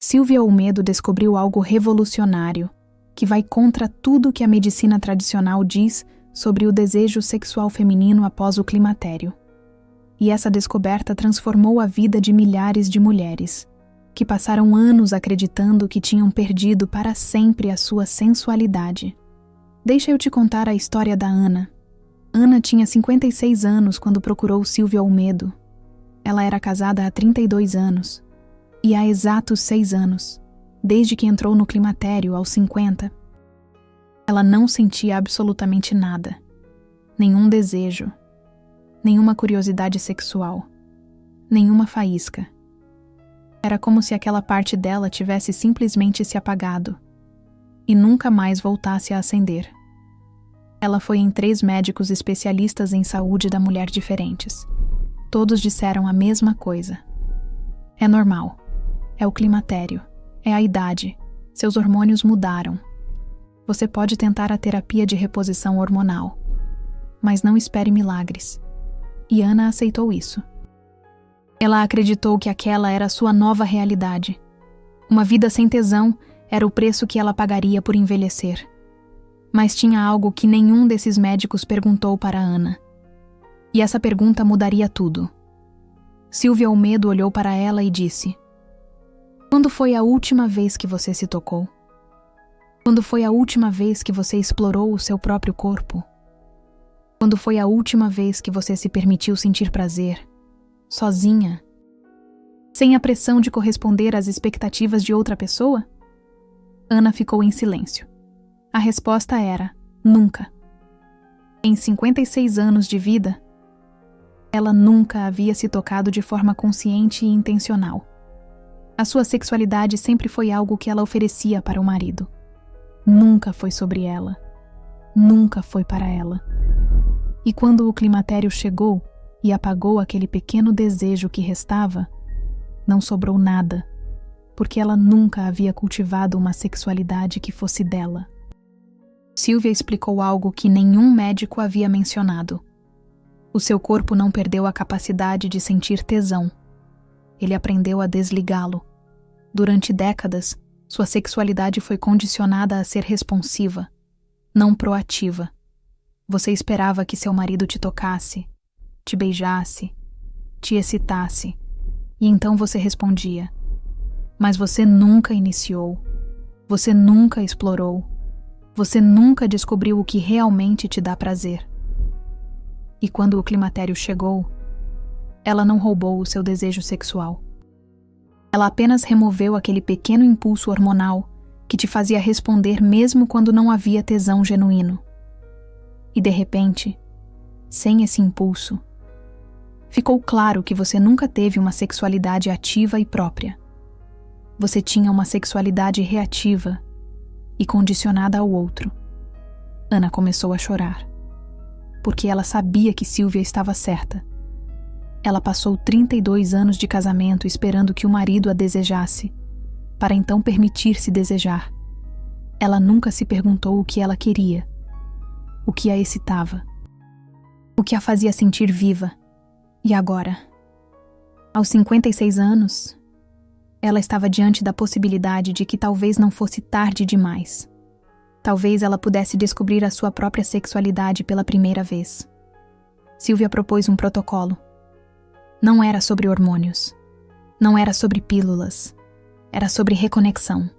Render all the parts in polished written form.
Silvia Olmedo descobriu algo revolucionário, que vai contra tudo que a medicina tradicional diz sobre o desejo sexual feminino após o climatério. E essa descoberta transformou a vida de milhares de mulheres, que passaram anos acreditando que tinham perdido para sempre a sua sensualidade. Deixa eu te contar a história da Ana. Ana tinha 56 anos quando procurou Silvia Olmedo. Ela era casada há 32 anos. E há exatos 6 anos, desde que entrou no climatério aos 50, ela não sentia absolutamente nada. Nenhum desejo, nenhuma curiosidade sexual, nenhuma faísca. Era como se aquela parte dela tivesse simplesmente se apagado e nunca mais voltasse a acender. Ela foi em 3 médicos especialistas em saúde da mulher diferentes. Todos disseram a mesma coisa. É normal. É o climatério. É a idade. Seus hormônios mudaram. Você pode tentar a terapia de reposição hormonal, mas não espere milagres. E Ana aceitou isso. Ela acreditou que aquela era a sua nova realidade. Uma vida sem tesão era o preço que ela pagaria por envelhecer. Mas tinha algo que nenhum desses médicos perguntou para Ana. E essa pergunta mudaria tudo. Silvia Olmedo olhou para ela e disse: "Quando foi a última vez que você se tocou? Quando foi a última vez que você explorou o seu próprio corpo? Quando foi a última vez que você se permitiu sentir prazer, sozinha, sem a pressão de corresponder às expectativas de outra pessoa?" Ana ficou em silêncio. A resposta era: nunca. Em 56 anos de vida, ela nunca havia se tocado de forma consciente e intencional. A sua sexualidade sempre foi algo que ela oferecia para o marido. Nunca foi sobre ela. Nunca foi para ela. E quando o climatério chegou e apagou aquele pequeno desejo que restava, não sobrou nada, porque ela nunca havia cultivado uma sexualidade que fosse dela. Silvia explicou algo que nenhum médico havia mencionado. O seu corpo não perdeu a capacidade de sentir tesão. Ele aprendeu a desligá-lo. Durante décadas, sua sexualidade foi condicionada a ser responsiva, não proativa. Você esperava que seu marido te tocasse, te beijasse, te excitasse, e então você respondia. Mas você nunca iniciou, você nunca explorou, você nunca descobriu o que realmente te dá prazer. E quando o climatério chegou, ela não roubou o seu desejo sexual. Ela apenas removeu aquele pequeno impulso hormonal que te fazia responder mesmo quando não havia tesão genuíno. E de repente, sem esse impulso, ficou claro que você nunca teve uma sexualidade ativa e própria. Você tinha uma sexualidade reativa e condicionada ao outro. Ana começou a chorar, porque ela sabia que Silvia estava certa. Ela passou 32 anos de casamento esperando que o marido a desejasse, para então permitir-se desejar. Ela nunca se perguntou o que ela queria, o que a excitava, o que a fazia sentir viva. E agora, aos 56 anos, ela estava diante da possibilidade de que talvez não fosse tarde demais. Talvez ela pudesse descobrir a sua própria sexualidade pela primeira vez. Silvia propôs um protocolo. Não era sobre hormônios. Não era sobre pílulas. Era sobre reconexão.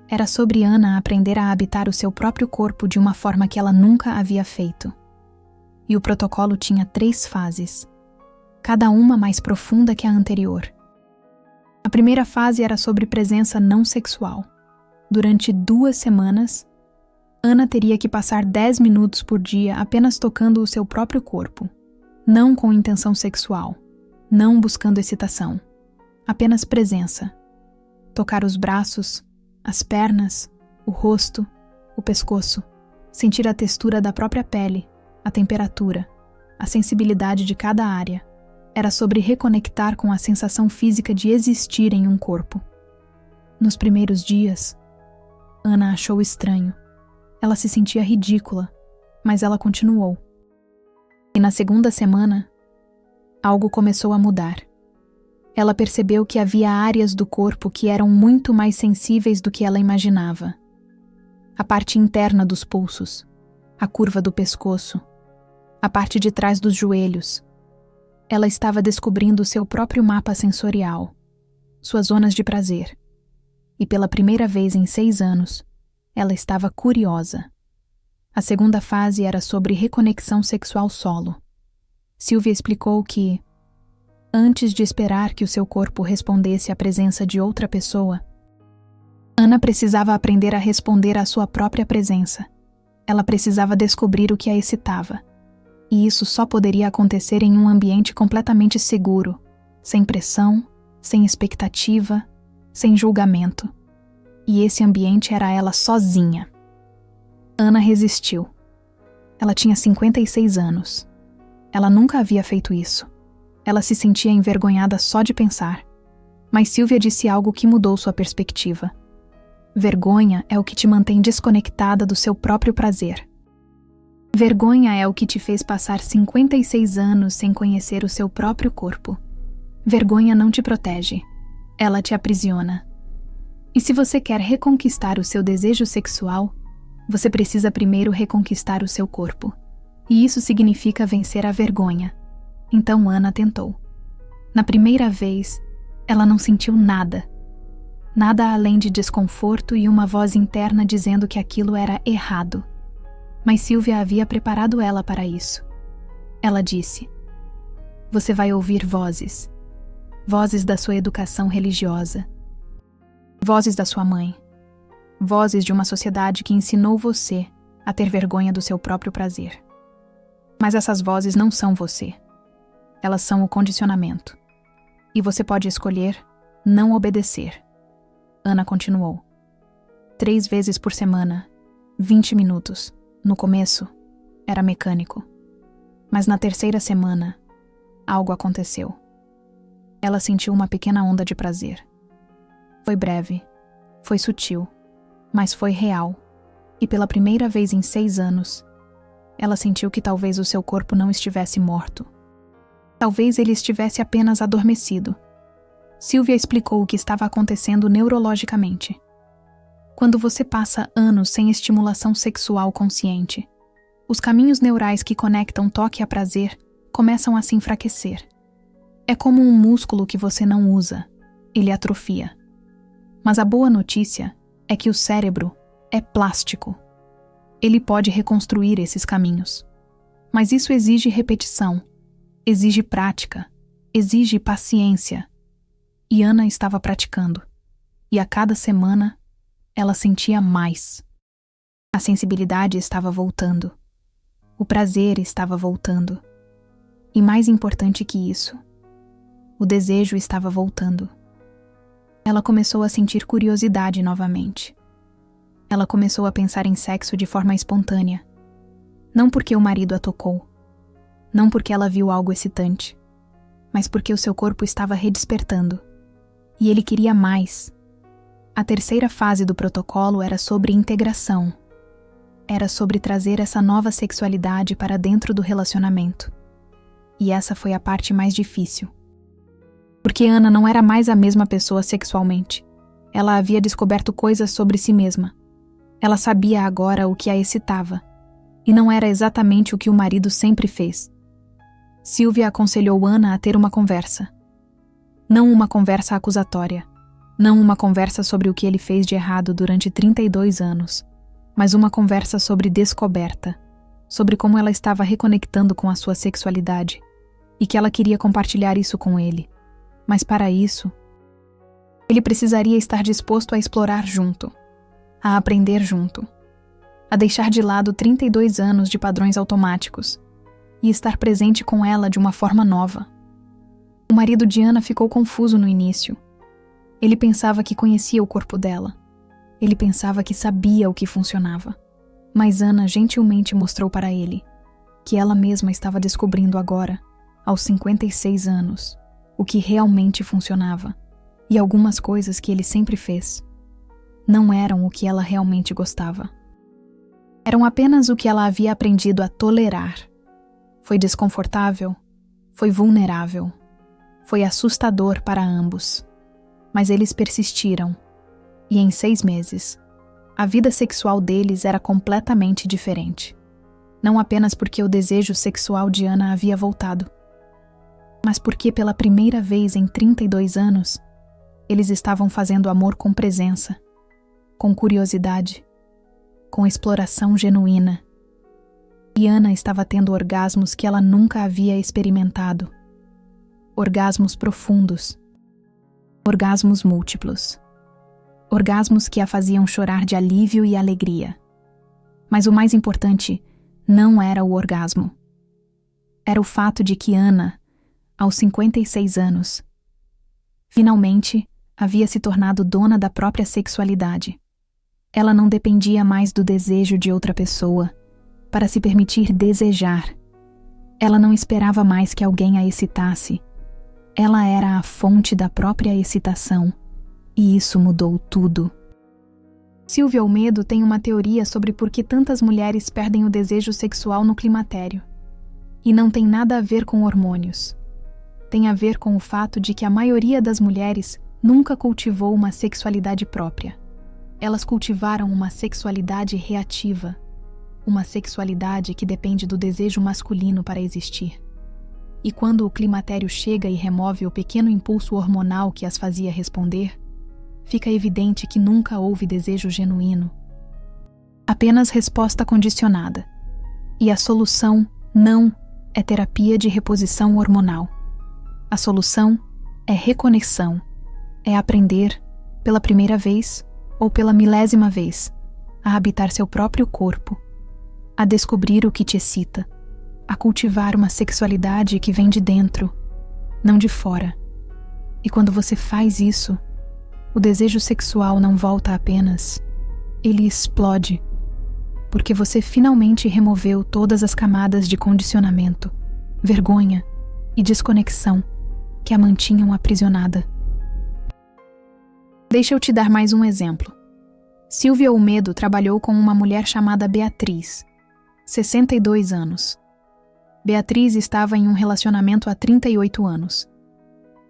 Era sobre Ana aprender a habitar o seu próprio corpo de uma forma que ela nunca havia feito. E o protocolo tinha 3 fases, cada uma mais profunda que a anterior. A primeira fase era sobre presença não sexual. Durante 2 semanas, Ana teria que passar 10 minutos por dia apenas tocando o seu próprio corpo, não com intenção sexual, não buscando excitação, apenas presença. Tocar os braços, as pernas, o rosto, o pescoço, sentir a textura da própria pele, a temperatura, a sensibilidade de cada área. Era sobre reconectar com a sensação física de existir em um corpo. Nos primeiros dias, Ana achou estranho. Ela se sentia ridícula, mas ela continuou. E na segunda semana, algo começou a mudar. Ela percebeu que havia áreas do corpo que eram muito mais sensíveis do que ela imaginava. A parte interna dos pulsos, a curva do pescoço, a parte de trás dos joelhos. Ela estava descobrindo seu próprio mapa sensorial, suas zonas de prazer. E pela primeira vez em 6 anos, ela estava curiosa. A segunda fase era sobre reconexão sexual solo. Sylvia explicou que, antes de esperar que o seu corpo respondesse à presença de outra pessoa, Ana precisava aprender a responder à sua própria presença. Ela precisava descobrir o que a excitava. E isso só poderia acontecer em um ambiente completamente seguro, sem pressão, sem expectativa, sem julgamento. E esse ambiente era ela sozinha. Ana resistiu. Ela tinha 56 anos. Ela nunca havia feito isso. Ela se sentia envergonhada só de pensar. Mas Sylvia disse algo que mudou sua perspectiva. Vergonha é o que te mantém desconectada do seu próprio prazer. Vergonha é o que te fez passar 56 anos sem conhecer o seu próprio corpo. Vergonha não te protege. Ela te aprisiona. E se você quer reconquistar o seu desejo sexual, você precisa primeiro reconquistar o seu corpo. E isso significa vencer a vergonha. Então Ana tentou. Na primeira vez, ela não sentiu nada. Nada além de desconforto e uma voz interna dizendo que aquilo era errado. Mas Sylvia havia preparado ela para isso. Ela disse: "Você vai ouvir vozes. Vozes da sua educação religiosa. Vozes da sua mãe. Vozes de uma sociedade que ensinou você a ter vergonha do seu próprio prazer. Mas essas vozes não são você. Elas são o condicionamento. E você pode escolher não obedecer." Ana continuou. 3 vezes por semana, 20 minutos. No começo, era mecânico. Mas na 3ª semana, algo aconteceu. Ela sentiu uma pequena onda de prazer. Foi breve, foi sutil, mas foi real. E pela primeira vez em 6 anos, ela sentiu que talvez o seu corpo não estivesse morto. Talvez ele estivesse apenas adormecido. Sylvia explicou o que estava acontecendo neurologicamente. Quando você passa anos sem estimulação sexual consciente, os caminhos neurais que conectam toque a prazer começam a se enfraquecer. É como um músculo que você não usa, ele atrofia. Mas a boa notícia é que o cérebro é plástico. Ele pode reconstruir esses caminhos. Mas isso exige repetição, exige prática, exige paciência. E Ana estava praticando. E a cada semana, ela sentia mais. A sensibilidade estava voltando. O prazer estava voltando. E mais importante que isso, o desejo estava voltando. Ela começou a sentir curiosidade novamente. Ela começou a pensar em sexo de forma espontânea. Não porque o marido a tocou. Não porque ela viu algo excitante. Mas porque o seu corpo estava redespertando. E ele queria mais. A 3ª fase do protocolo era sobre integração. Era sobre trazer essa nova sexualidade para dentro do relacionamento. E essa foi a parte mais difícil. Porque Ana não era mais a mesma pessoa sexualmente. Ela havia descoberto coisas sobre si mesma. Ela sabia agora o que a excitava. E não era exatamente o que o marido sempre fez. Sylvia aconselhou Ana a ter uma conversa. Não uma conversa acusatória. Não uma conversa sobre o que ele fez de errado durante 32 anos. Mas uma conversa sobre descoberta. Sobre como ela estava reconectando com a sua sexualidade. E que ela queria compartilhar isso com ele. Mas para isso, ele precisaria estar disposto a explorar junto. A aprender junto. A deixar de lado 32 anos de padrões automáticos. E estar presente com ela de uma forma nova. O marido de Ana ficou confuso no início. Ele pensava que conhecia o corpo dela. Ele pensava que sabia o que funcionava. Mas Ana gentilmente mostrou para ele que ela mesma estava descobrindo agora, aos 56 anos, o que realmente funcionava. E algumas coisas que ele sempre fez não eram o que ela realmente gostava. Eram apenas o que ela havia aprendido a tolerar. Foi desconfortável, foi vulnerável, Foi assustador para ambos, mas eles persistiram, e em 6 meses, a vida sexual deles era completamente diferente. Não apenas porque o desejo sexual de Ana havia voltado, mas porque pela primeira vez em 32 anos, eles estavam fazendo amor com presença, com curiosidade, com exploração genuína. E Ana estava tendo orgasmos que ela nunca havia experimentado. Orgasmos profundos. Orgasmos múltiplos. Orgasmos que a faziam chorar de alívio e alegria. Mas o mais importante não era o orgasmo. Era o fato de que Ana, aos 56 anos, finalmente havia se tornado dona da própria sexualidade. Ela não dependia mais do desejo de outra pessoa para se permitir desejar. Ela não esperava mais que alguém a excitasse. Ela era a fonte da própria excitação, e isso mudou tudo. Silvia Olmedo tem uma teoria sobre por que tantas mulheres perdem o desejo sexual no climatério. E não tem nada a ver com hormônios. Tem a ver com o fato de que a maioria das mulheres nunca cultivou uma sexualidade própria. Elas cultivaram uma sexualidade reativa, uma sexualidade que depende do desejo masculino para existir. E quando o climatério chega e remove o pequeno impulso hormonal que as fazia responder, fica evidente que nunca houve desejo genuíno. Apenas resposta condicionada. E a solução não é terapia de reposição hormonal. A solução é reconexão, é aprender, pela primeira vez ou pela milésima vez, a habitar seu próprio corpo, a descobrir o que te excita, a cultivar uma sexualidade que vem de dentro, não de fora. E quando você faz isso, o desejo sexual não volta apenas, ele explode, porque você finalmente removeu todas as camadas de condicionamento, vergonha e desconexão que a mantinham aprisionada. Deixa eu te dar mais um exemplo. Silvia Olmedo trabalhou com uma mulher chamada Beatriz, 62 anos. Beatriz estava em um relacionamento há 38 anos.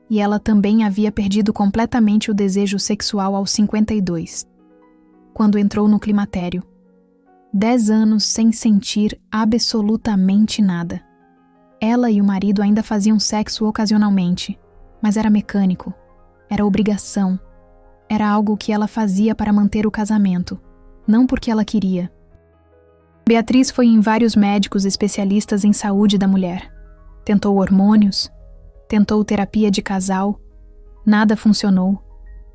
E ela também havia perdido completamente o desejo sexual aos 52, quando entrou no climatério. 10 anos sem sentir absolutamente nada. Ela e o marido ainda faziam sexo ocasionalmente, mas era mecânico, era obrigação, era algo que ela fazia para manter o casamento, não porque ela queria. Beatriz foi em vários médicos especialistas em saúde da mulher. Tentou hormônios, tentou terapia de casal, nada funcionou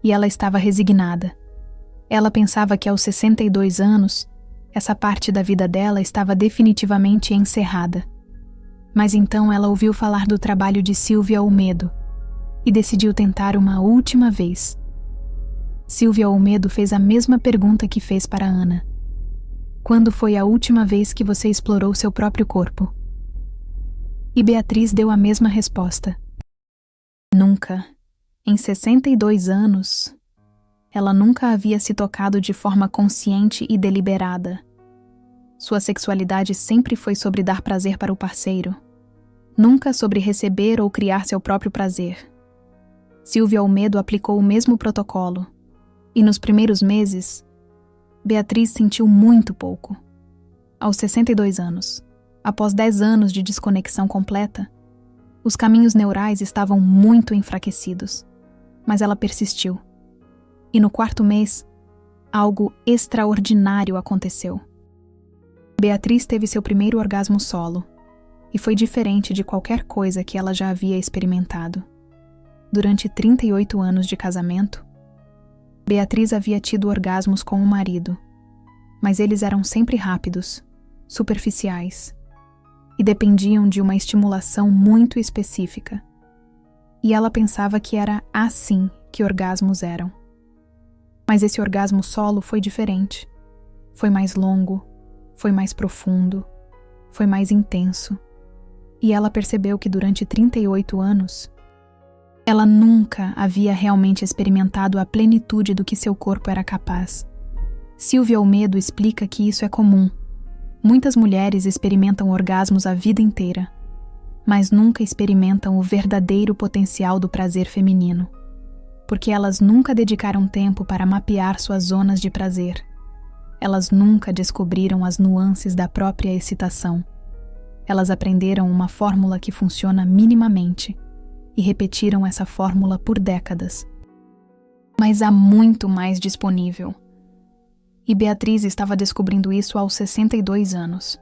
e ela estava resignada. Ela pensava que aos 62 anos, essa parte da vida dela estava definitivamente encerrada. Mas então ela ouviu falar do trabalho de Silvia Olmedo e decidiu tentar uma última vez. Silvia Olmedo fez a mesma pergunta que fez para Ana. Quando foi a última vez que você explorou seu próprio corpo? E Beatriz deu a mesma resposta. Nunca. Em 62 anos, ela nunca havia se tocado de forma consciente e deliberada. Sua sexualidade sempre foi sobre dar prazer para o parceiro, nunca sobre receber ou criar seu próprio prazer. Silvia Olmedo aplicou o mesmo protocolo, e nos primeiros meses, Beatriz sentiu muito pouco. Aos 62 anos, após 10 anos de desconexão completa, os caminhos neurais estavam muito enfraquecidos, mas ela persistiu. E no 4º mês, algo extraordinário aconteceu. Beatriz teve seu primeiro orgasmo solo, e foi diferente de qualquer coisa que ela já havia experimentado. Durante 38 anos de casamento, Beatriz havia tido orgasmos com o marido, mas eles eram sempre rápidos, superficiais, e dependiam de uma estimulação muito específica. E ela pensava que era assim que orgasmos eram. Mas esse orgasmo solo foi diferente. Foi mais longo, foi mais profundo, foi mais intenso. E ela percebeu que durante 38 anos, ela nunca havia realmente experimentado a plenitude do que seu corpo era capaz. Silvia Olmedo explica que isso é comum. Muitas mulheres experimentam orgasmos a vida inteira, mas nunca experimentam o verdadeiro potencial do prazer feminino, porque elas nunca dedicaram tempo para mapear suas zonas de prazer. Elas nunca descobriram as nuances da própria excitação. Elas aprenderam uma fórmula que funciona minimamente e repetiram essa fórmula por décadas. Mas há muito mais disponível. E Beatriz estava descobrindo isso aos 62 anos.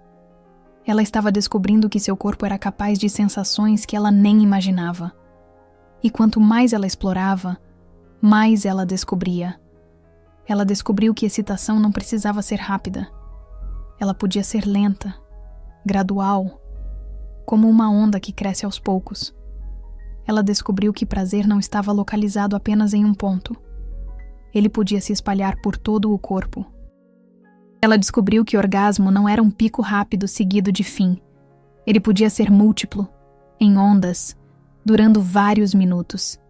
Ela estava descobrindo que seu corpo era capaz de sensações que ela nem imaginava. E quanto mais ela explorava, mais ela descobria. Ela descobriu que excitação não precisava ser rápida. Ela podia ser lenta, gradual, como uma onda que cresce aos poucos. Ela descobriu que prazer não estava localizado apenas em um ponto. Ele podia se espalhar por todo o corpo. Ela descobriu que orgasmo não era um pico rápido seguido de fim. Ele podia ser múltiplo, em ondas, durando vários minutos.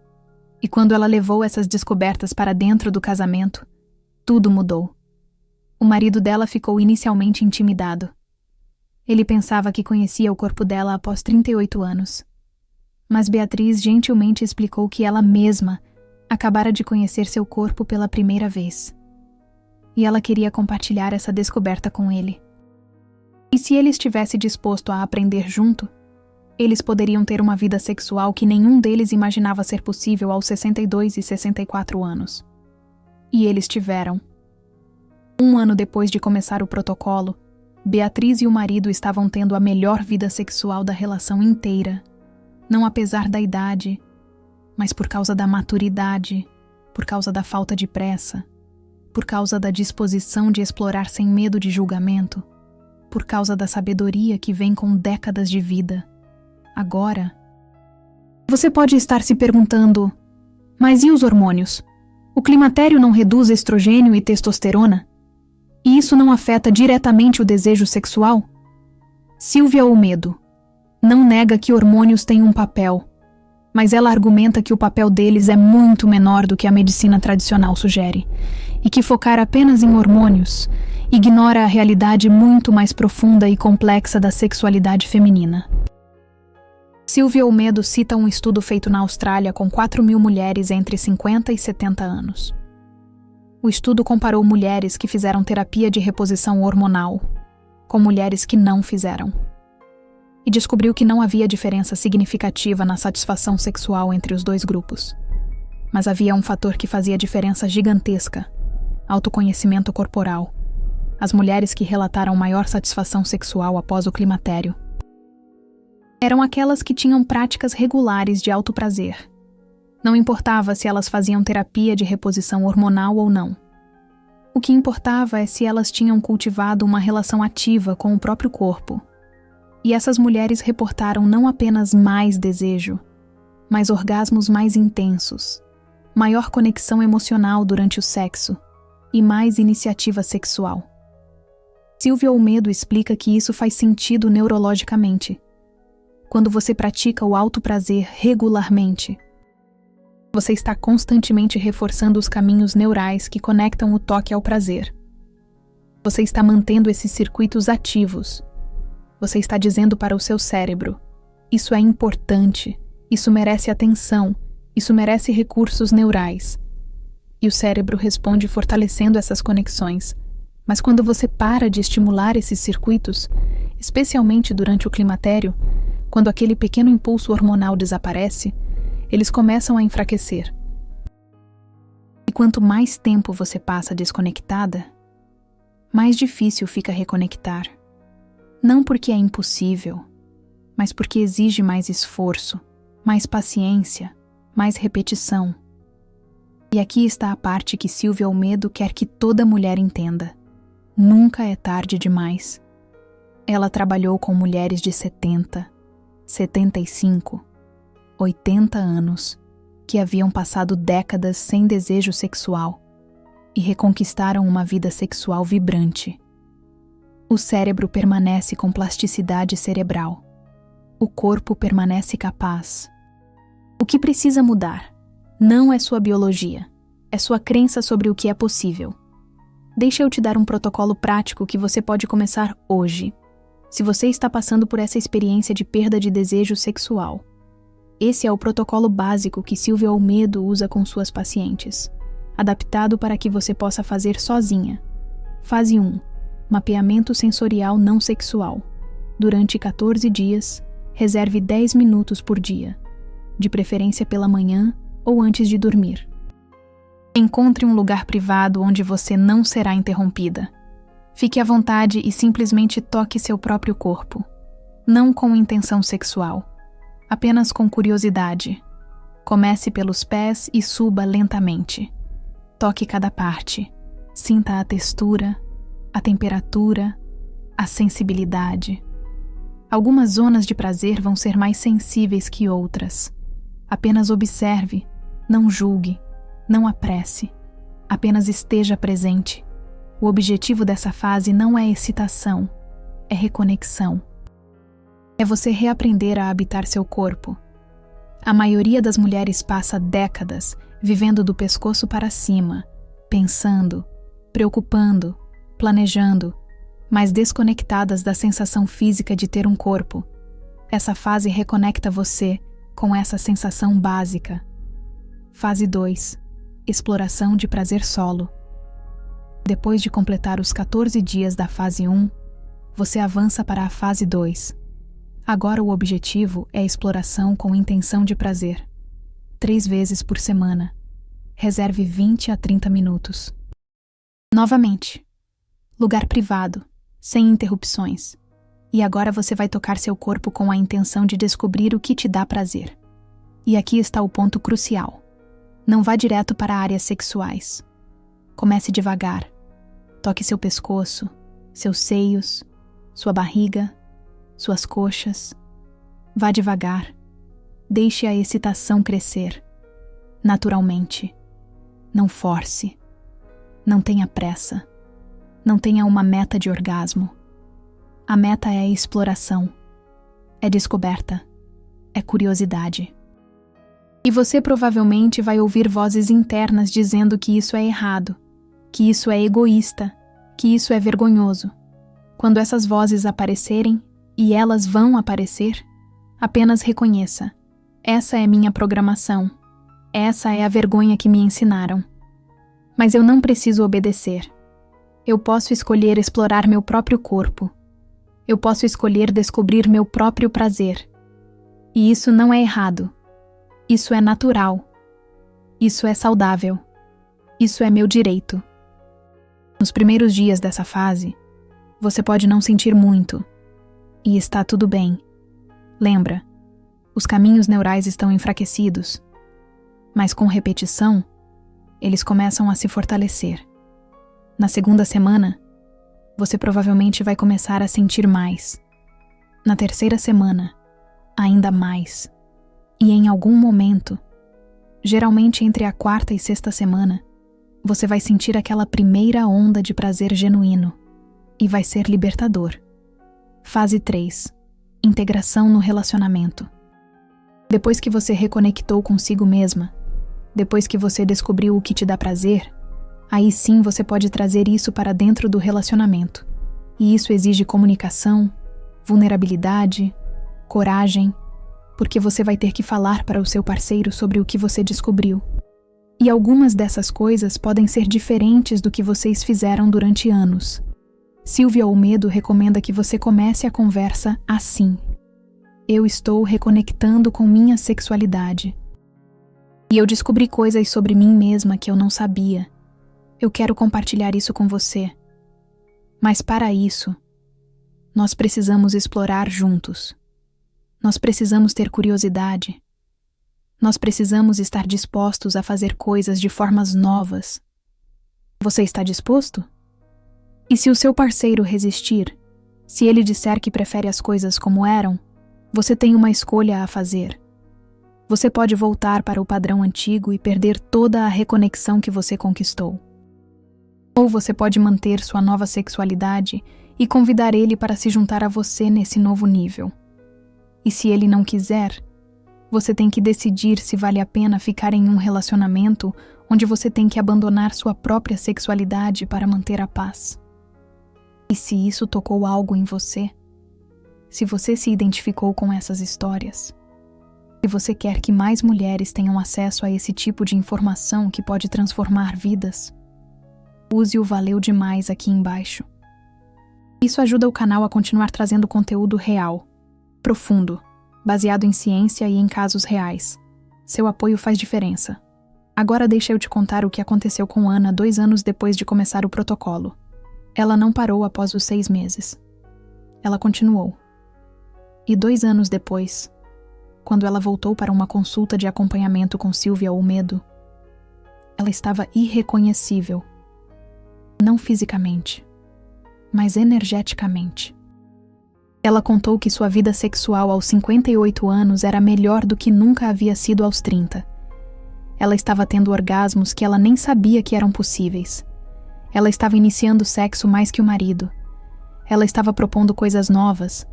E quando ela levou essas descobertas para dentro do casamento, tudo mudou. O marido dela ficou inicialmente intimidado. Ele pensava que conhecia o corpo dela após 38 anos. Mas Beatriz gentilmente explicou que ela mesma acabara de conhecer seu corpo pela primeira vez. E ela queria compartilhar essa descoberta com ele. E se ele estivesse disposto a aprender junto, eles poderiam ter uma vida sexual que nenhum deles imaginava ser possível aos 62 e 64 anos. E eles tiveram. 1 ano depois de começar o protocolo, Beatriz e o marido estavam tendo a melhor vida sexual da relação inteira. Não apesar da idade, mas por causa da maturidade, por causa da falta de pressa, por causa da disposição de explorar sem medo de julgamento, por causa da sabedoria que vem com décadas de vida. Agora, você pode estar se perguntando, mas e os hormônios? O climatério não reduz estrogênio e testosterona? E isso não afeta diretamente o desejo sexual? Silvia Olmedo não nega que hormônios têm um papel, mas ela argumenta que o papel deles é muito menor do que a medicina tradicional sugere, e que focar apenas em hormônios ignora a realidade muito mais profunda e complexa da sexualidade feminina. Silvia Olmedo cita um estudo feito na Austrália com 4.000 mulheres entre 50 e 70 anos. O estudo comparou mulheres que fizeram terapia de reposição hormonal com mulheres que não fizeram. E descobriu que não havia diferença significativa na satisfação sexual entre os dois grupos. Mas havia um fator que fazia diferença gigantesca: autoconhecimento corporal. As mulheres que relataram maior satisfação sexual após o climatério eram aquelas que tinham práticas regulares de autoprazer. Não importava se elas faziam terapia de reposição hormonal ou não. O que importava é se elas tinham cultivado uma relação ativa com o próprio corpo. E essas mulheres reportaram não apenas mais desejo, mas orgasmos mais intensos, maior conexão emocional durante o sexo e mais iniciativa sexual. Silvia Olmedo explica que isso faz sentido neurologicamente. Quando você pratica o autoprazer regularmente, você está constantemente reforçando os caminhos neurais que conectam o toque ao prazer. Você está mantendo esses circuitos ativos. Você está dizendo para o seu cérebro: isso é importante, isso merece atenção, isso merece recursos neurais. E o cérebro responde fortalecendo essas conexões. Mas quando você para de estimular esses circuitos, especialmente durante o climatério, quando aquele pequeno impulso hormonal desaparece, eles começam a enfraquecer. E quanto mais tempo você passa desconectada, mais difícil fica reconectar. Não porque é impossível, mas porque exige mais esforço, mais paciência, mais repetição. E aqui está a parte que Silvia Olmedo quer que toda mulher entenda. Nunca é tarde demais. Ela trabalhou com mulheres de 70, 75, 80 anos, que haviam passado décadas sem desejo sexual e reconquistaram uma vida sexual vibrante. O cérebro permanece com plasticidade cerebral. O corpo permanece capaz. O que precisa mudar não é sua biologia, é sua crença sobre o que é possível. Deixa eu te dar um protocolo prático que você pode começar hoje. Se você está passando por essa experiência de perda de desejo sexual, esse é o protocolo básico que Silvia Olmedo usa com suas pacientes, adaptado para que você possa fazer sozinha. Fase 1. Mapeamento sensorial não sexual. Durante 14 dias, reserve 10 minutos por dia, de preferência pela manhã ou antes de dormir. Encontre um lugar privado onde você não será interrompida. Fique à vontade e simplesmente toque seu próprio corpo, não com intenção sexual, apenas com curiosidade. Comece pelos pés e suba lentamente. Toque cada parte. Sinta a textura, a temperatura, a sensibilidade. Algumas zonas de prazer vão ser mais sensíveis que outras. Apenas observe, não julgue, não apresse. Apenas esteja presente. O objetivo dessa fase não é excitação, é reconexão. É você reaprender a habitar seu corpo. A maioria das mulheres passa décadas vivendo do pescoço para cima, pensando, preocupando, planejando, mas desconectadas da sensação física de ter um corpo. Essa fase reconecta você com essa sensação básica. Fase 2. Exploração de prazer solo. Depois de completar os 14 dias da fase 1, você avança para a fase 2. Agora o objetivo é a exploração com intenção de prazer. 3 vezes por semana. Reserve 20 a 30 minutos. Novamente. Lugar privado, sem interrupções. E agora você vai tocar seu corpo com a intenção de descobrir o que te dá prazer. E aqui está o ponto crucial. Não vá direto para áreas sexuais. Comece devagar. Toque seu pescoço, seus seios, sua barriga, suas coxas. Vá devagar. Deixe a excitação crescer. Naturalmente. Não force. Não tenha pressa. Não tenha uma meta de orgasmo. A meta é a exploração. É descoberta. É curiosidade. E você provavelmente vai ouvir vozes internas dizendo que isso é errado, que isso é egoísta, que isso é vergonhoso. Quando essas vozes aparecerem, e elas vão aparecer, apenas reconheça: essa é minha programação, essa é a vergonha que me ensinaram. Mas eu não preciso obedecer. Eu posso escolher explorar meu próprio corpo. Eu posso escolher descobrir meu próprio prazer. E isso não é errado. Isso é natural. Isso é saudável. Isso é meu direito. Nos primeiros dias dessa fase, você pode não sentir muito. E está tudo bem. Lembra, os caminhos neurais estão enfraquecidos. Mas com repetição, eles começam a se fortalecer. Na segunda semana, você provavelmente vai começar a sentir mais. Na terceira semana, ainda mais. E em algum momento, geralmente entre a quarta e sexta semana, você vai sentir aquela primeira onda de prazer genuíno. E vai ser libertador. Fase 3. Integração no relacionamento. Depois que você reconectou consigo mesma, depois que você descobriu o que te dá prazer, aí sim você pode trazer isso para dentro do relacionamento. E isso exige comunicação, vulnerabilidade, coragem, porque você vai ter que falar para o seu parceiro sobre o que você descobriu. E algumas dessas coisas podem ser diferentes do que vocês fizeram durante anos. Silvia Olmedo recomenda que você comece a conversa assim: eu estou reconectando com minha sexualidade. E eu descobri coisas sobre mim mesma que eu não sabia. Eu quero compartilhar isso com você. Mas para isso, nós precisamos explorar juntos. Nós precisamos ter curiosidade. Nós precisamos estar dispostos a fazer coisas de formas novas. Você está disposto? E se o seu parceiro resistir, se ele disser que prefere as coisas como eram, você tem uma escolha a fazer. Você pode voltar para o padrão antigo e perder toda a reconexão que você conquistou. Ou você pode manter sua nova sexualidade e convidar ele para se juntar a você nesse novo nível. E se ele não quiser, você tem que decidir se vale a pena ficar em um relacionamento onde você tem que abandonar sua própria sexualidade para manter a paz. E se isso tocou algo em você, se você se identificou com essas histórias, se você quer que mais mulheres tenham acesso a esse tipo de informação que pode transformar vidas, use o Valeu Demais aqui embaixo. Isso ajuda o canal a continuar trazendo conteúdo real, profundo, baseado em ciência e em casos reais. Seu apoio faz diferença. Agora deixa eu te contar o que aconteceu com Ana 2 anos depois de começar o protocolo. Ela não parou após os 6 meses. Ela continuou. E 2 anos depois, quando ela voltou para uma consulta de acompanhamento com Silvia Olmedo, ela estava irreconhecível. Não fisicamente, mas energeticamente. Ela contou que sua vida sexual aos 58 anos era melhor do que nunca havia sido aos 30. Ela estava tendo orgasmos que ela nem sabia que eram possíveis. Ela estava iniciando sexo mais que o marido. Ela estava propondo coisas novas.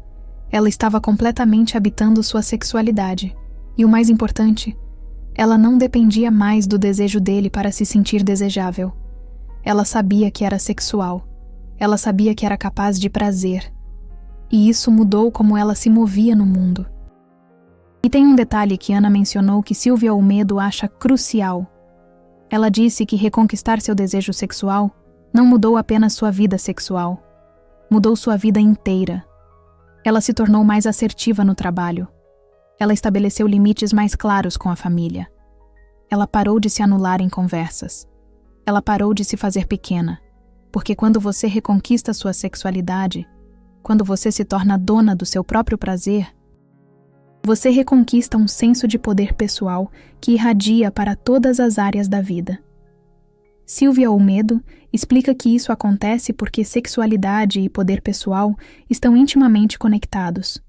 Ela estava completamente habitando sua sexualidade. E o mais importante, ela não dependia mais do desejo dele para se sentir desejável. Ela sabia que era sexual. Ela sabia que era capaz de prazer. E isso mudou como ela se movia no mundo. E tem um detalhe que Ana mencionou que Silvia Olmedo acha crucial. Ela disse que reconquistar seu desejo sexual não mudou apenas sua vida sexual, mudou sua vida inteira. Ela se tornou mais assertiva no trabalho. Ela estabeleceu limites mais claros com a família. Ela parou de se anular em conversas. Ela parou de se fazer pequena, porque quando você reconquista sua sexualidade, quando você se torna dona do seu próprio prazer, você reconquista um senso de poder pessoal que irradia para todas as áreas da vida. Silvia Olmedo explica que isso acontece porque sexualidade e poder pessoal estão intimamente conectados.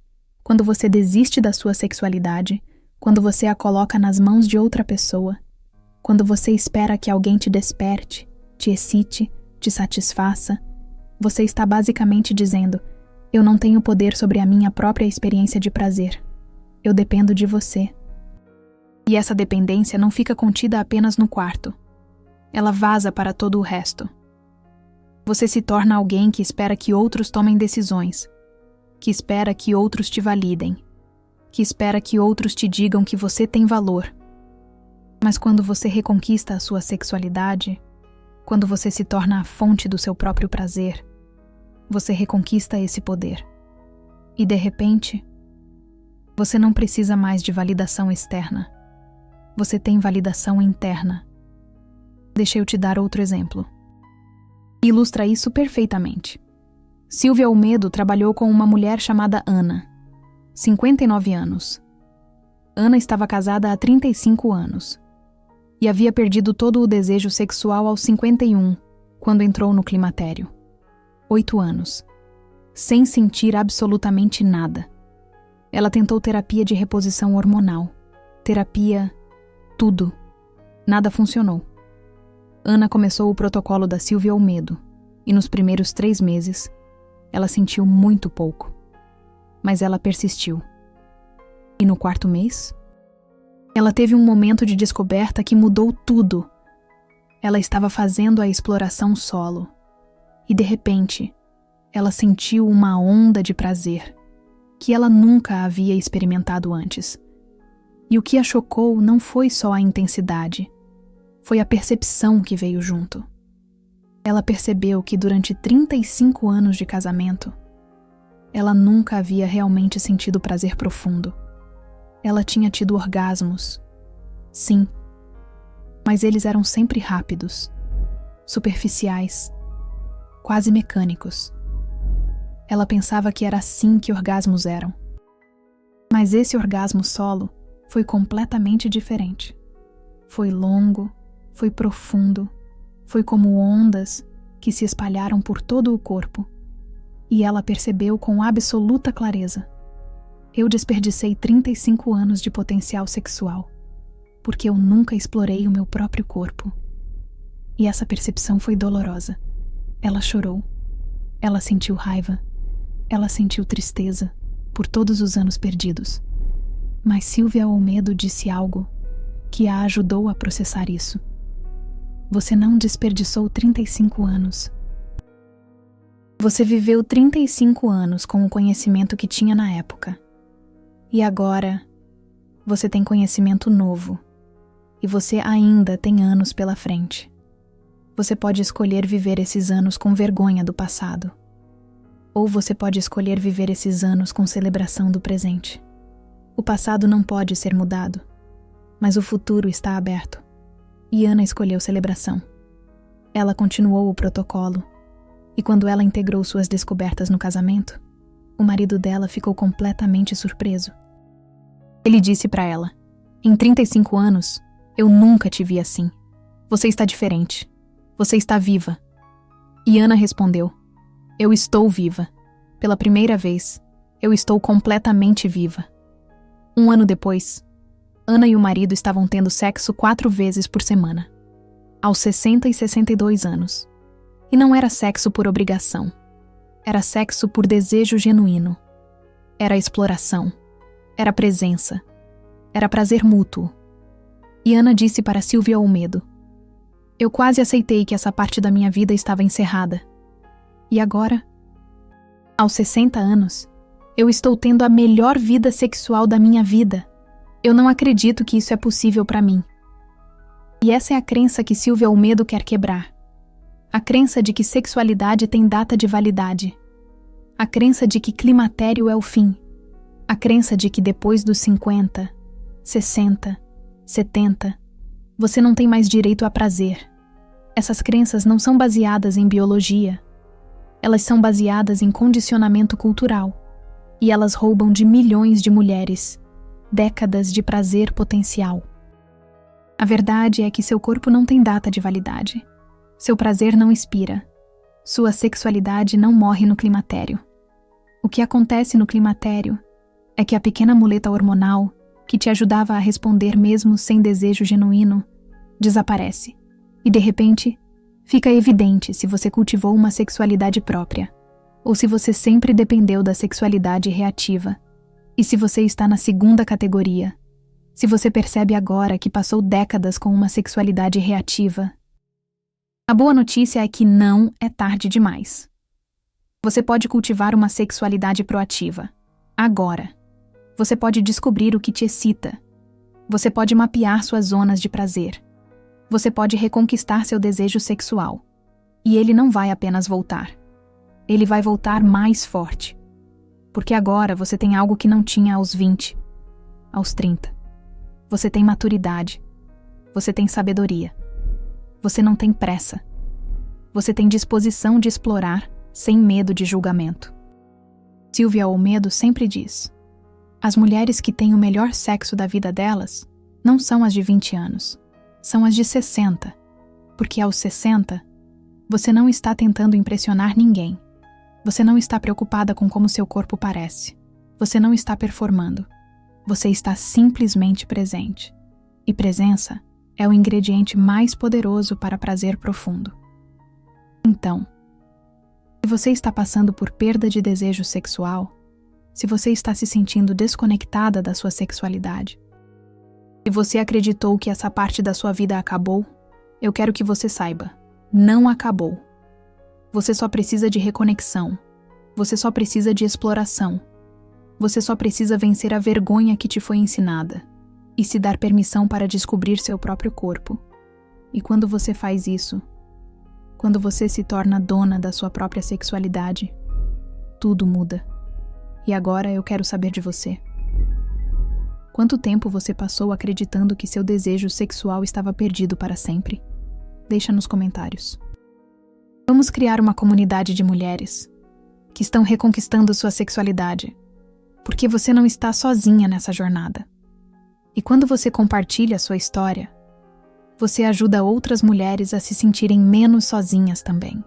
Quando você desiste da sua sexualidade, quando você a coloca nas mãos de outra pessoa, quando você espera que alguém te desperte, te excite, te satisfaça, você está basicamente dizendo: eu não tenho poder sobre a minha própria experiência de prazer. Eu dependo de você. E essa dependência não fica contida apenas no quarto. Ela vaza para todo o resto. Você se torna alguém que espera que outros tomem decisões, que espera que outros te validem, que espera que outros te digam que você tem valor. Mas quando você reconquista a sua sexualidade, quando você se torna a fonte do seu próprio prazer, você reconquista esse poder. E de repente, você não precisa mais de validação externa. Você tem validação interna. Deixa eu te dar outro exemplo. Ilustra isso perfeitamente. Silvia Olmedo trabalhou com uma mulher chamada Ana, 59 anos. Ana estava casada há 35 anos e havia perdido todo o desejo sexual aos 51, quando entrou no climatério. 8 anos, sem sentir absolutamente nada. Ela tentou terapia de reposição hormonal, terapia, tudo. Nada funcionou. Ana começou o protocolo da Silvia Olmedo e nos primeiros 3 meses, ela sentiu muito pouco. Mas ela persistiu. E no 4º mês, ela teve um momento de descoberta que mudou tudo. Ela estava fazendo a exploração solo. E de repente, ela sentiu uma onda de prazer que ela nunca havia experimentado antes. E o que a chocou não foi só a intensidade, foi a percepção que veio junto. Ela percebeu que durante 35 anos de casamento, ela nunca havia realmente sentido prazer profundo. Ela tinha tido orgasmos, sim, mas eles eram sempre rápidos, superficiais, quase mecânicos. Ela pensava que era assim que orgasmos eram. Mas esse orgasmo solo foi completamente diferente. Foi longo, foi profundo, foi como ondas que se espalharam por todo o corpo. E ela percebeu com absoluta clareza: eu desperdicei 35 anos de potencial sexual, porque eu nunca explorei o meu próprio corpo. E essa percepção foi dolorosa. Ela chorou, ela sentiu raiva, ela sentiu tristeza por todos os anos perdidos. Mas Silvia Olmedo disse algo que a ajudou a processar isso. Você não desperdiçou 35 anos. Você viveu 35 anos com o conhecimento que tinha na época. E agora, você tem conhecimento novo. E você ainda tem anos pela frente. Você pode escolher viver esses anos com vergonha do passado. Ou você pode escolher viver esses anos com celebração do presente. O passado não pode ser mudado, mas o futuro está aberto. E Ana escolheu celebração. Ela continuou o protocolo. E quando ela integrou suas descobertas no casamento, o marido dela ficou completamente surpreso. Ele disse para ela: "Em 35 anos, eu nunca te vi assim. Você está diferente. Você está viva." E Ana respondeu: "Eu estou viva. Pela primeira vez, eu estou completamente viva." Um ano depois, Ana e o marido estavam tendo sexo 4 vezes por semana, aos 60 e 62 anos. E não era sexo por obrigação. Era sexo por desejo genuíno. Era exploração. Era presença. Era prazer mútuo. E Ana disse para Silvia Olmedo: "Eu quase aceitei que essa parte da minha vida estava encerrada. E agora, aos 60 anos, eu estou tendo a melhor vida sexual da minha vida. Eu não acredito que isso é possível para mim." E essa é a crença que Silvia Olmedo quer quebrar. A crença de que sexualidade tem data de validade. A crença de que climatério é o fim. A crença de que depois dos 50, 60, 70, você não tem mais direito a prazer. Essas crenças não são baseadas em biologia. Elas são baseadas em condicionamento cultural. E elas roubam de milhões de mulheres décadas de prazer potencial. A verdade é que seu corpo não tem data de validade. Seu prazer não expira. Sua sexualidade não morre no climatério. O que acontece no climatério é que a pequena muleta hormonal, que te ajudava a responder mesmo sem desejo genuíno, desaparece. E de repente, fica evidente se você cultivou uma sexualidade própria, ou se você sempre dependeu da sexualidade reativa. E se você está na segunda categoria, se você percebe agora que passou décadas com uma sexualidade reativa. A boa notícia é que não é tarde demais. Você pode cultivar uma sexualidade proativa. Agora. Você pode descobrir o que te excita. Você pode mapear suas zonas de prazer. Você pode reconquistar seu desejo sexual. E ele não vai apenas voltar. Ele vai voltar mais forte. Porque agora você tem algo que não tinha aos 20, aos 30. Você tem maturidade. Você tem sabedoria. Você não tem pressa. Você tem disposição de explorar sem medo de julgamento. Silvia Olmedo sempre diz: as mulheres que têm o melhor sexo da vida delas não são as de 20 anos, são as de 60, porque aos 60, você não está tentando impressionar ninguém. Você não está preocupada com como seu corpo parece. Você não está performando. Você está simplesmente presente. E presença é o ingrediente mais poderoso para prazer profundo. Então, se você está passando por perda de desejo sexual, se você está se sentindo desconectada da sua sexualidade, se você acreditou que essa parte da sua vida acabou, eu quero que você saiba, não acabou. Você só precisa de reconexão. Você só precisa de exploração. Você só precisa vencer a vergonha que te foi ensinada e se dar permissão para descobrir seu próprio corpo. E quando você faz isso, quando você se torna dona da sua própria sexualidade, tudo muda. E agora eu quero saber de você. Quanto tempo você passou acreditando que seu desejo sexual estava perdido para sempre? Deixa nos comentários. Vamos criar uma comunidade de mulheres que estão reconquistando sua sexualidade, porque você não está sozinha nessa jornada. E quando você compartilha a sua história, você ajuda outras mulheres a se sentirem menos sozinhas também.